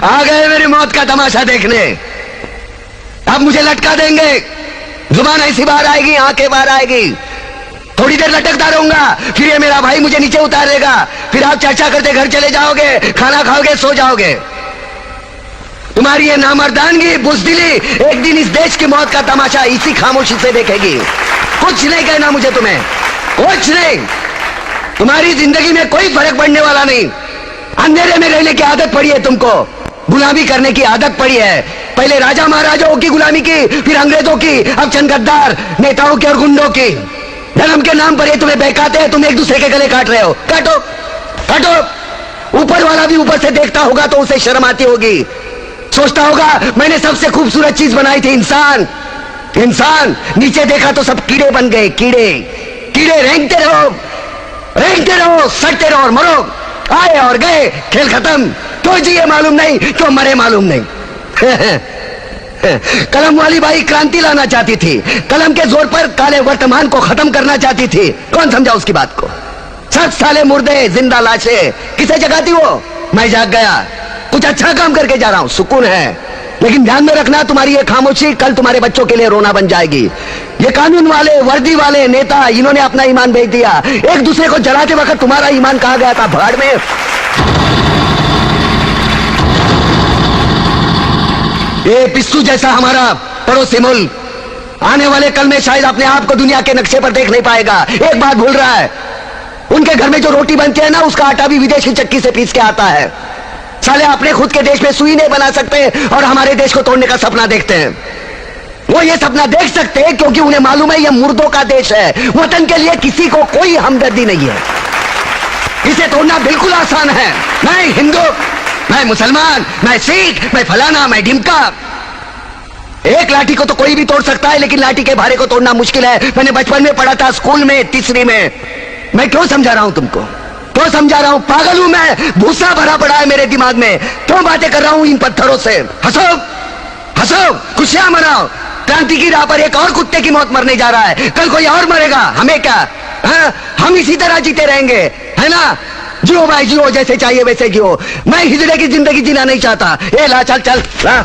आ गए मेरी मौत का तमाशा देखने। अब मुझे लटका देंगे, जुबान ऐसी बाहर आएगी, आंखें बाहर आएगी, थोड़ी देर लटकता रहूंगा, फिर ये मेरा भाई मुझे नीचे उतारेगा, फिर आप चर्चा करते घर चले जाओगे, खाना खाओगे, सो जाओगे। तुम्हारी ये नामर्दानगी, बुज़दिली एक दिन इस देश की मौत का तमाशा इसी खामोशी से देखेगी। कुछ नहीं कहना मुझे, तुम्हें कुछ नहीं। तुम्हारी जिंदगी में कोई फर्क पड़ने वाला नहीं। अंधेरे में रहने की आदत पड़ी है तुमको, गुलामी करने की आदत पड़ी है। पहले राजा महाराजाओं की गुलामी की, फिर अंग्रेजों की, अब चंद गद्दार नेताओं की और गुंडों की। धर्म के नाम पर ये तुम्हें बहकाते हैं, तुम एक दूसरे के गले काट रहे हो। काटो काटो। ऊपर वाला भी ऊपर से देखता होगा तो उसे शर्म आती होगी, सोचता होगा मैंने सबसे खूबसूरत चीज बनाई थी, इंसान। इंसान नीचे देखा तो सब कीड़े बन गए, कीड़े कीड़े। रेंगते रहो, सटते रहो और मरो। आए और गए, खेल खत्म। क्यों जिए मालूम नहीं, क्यों मरे मालूम नहीं। कलम वाली बाई क्रांति लाना चाहती थी, कलम के जोर पर काले वर्तमान को खत्म करना चाहती थी। कौन समझा उसकी बात को? सच साले मुर्दे, जिंदा लाशें किसे जगाती वो? मैं जाग गया, कुछ अच्छा काम करके जा रहा हूं, सुकून है। लेकिन ध्यान में रखना, तुम्हारी ये खामोशी कल तुम्हारे बच्चों के लिए रोना बन जाएगी। ये कानून वाले, वर्दी वाले नेता, इन्होंने अपना ईमान बेच दिया। एक दूसरे को जलाते वक्त तुम्हारा ईमान कहां गया था? भाड़ में। ये पिस्सू जैसा हमारा पड़ोसी मुल्क आने वाले कल में शायद अपने आप को दुनिया के नक्शे पर देख नहीं पाएगा। एक बात भूल रहा है, उनके घर में जो रोटी बनती है ना, उसका आटा भी विदेशी चक्की से पीस के आता है। साले अपने खुद के देश में सुई नहीं बना सकते और हमारे देश को तोड़ने का सपना देखते हैं। वो ये सपना देख सकते हैं क्योंकि उन्हें मालूम है ये मुर्दों का देश है। वतन के लिए किसी को कोई हमदर्दी नहीं है। इसे तोड़ना बिल्कुल आसान है। मैं हिंदू, मैं मुसलमान, मैं सिख, मैं फलाना, मैं ढिमका। एक लाठी को तो कोई भी तोड़ सकता है, लेकिन लाठी के भारे को तोड़ना मुश्किल है। मैंने बचपन में पढ़ा था, स्कूल में, तीसरी में। मैं क्यों समझा रहा हूं तुमको? क्यों समझा रहा हूं? पागल हूं मैं? भूसा भरा पड़ा है मेरे दिमाग में। क्यों बातें कर रहा हूं इन पत्थरों से? हंसो हंसो, खुशियां मनाओ। क्रांति की राह पर एक और कुत्ते की मौत मरने जा रहा है, कल कोई और मरेगा, हमें क्या? हम इसी तरह जीते रहेंगे, है ना? जियो भाई जियो, जैसे चाहिए वैसे जियो। मैं हिजड़े की जिंदगी जीना नहीं चाहता। ए ला, चल चल ला।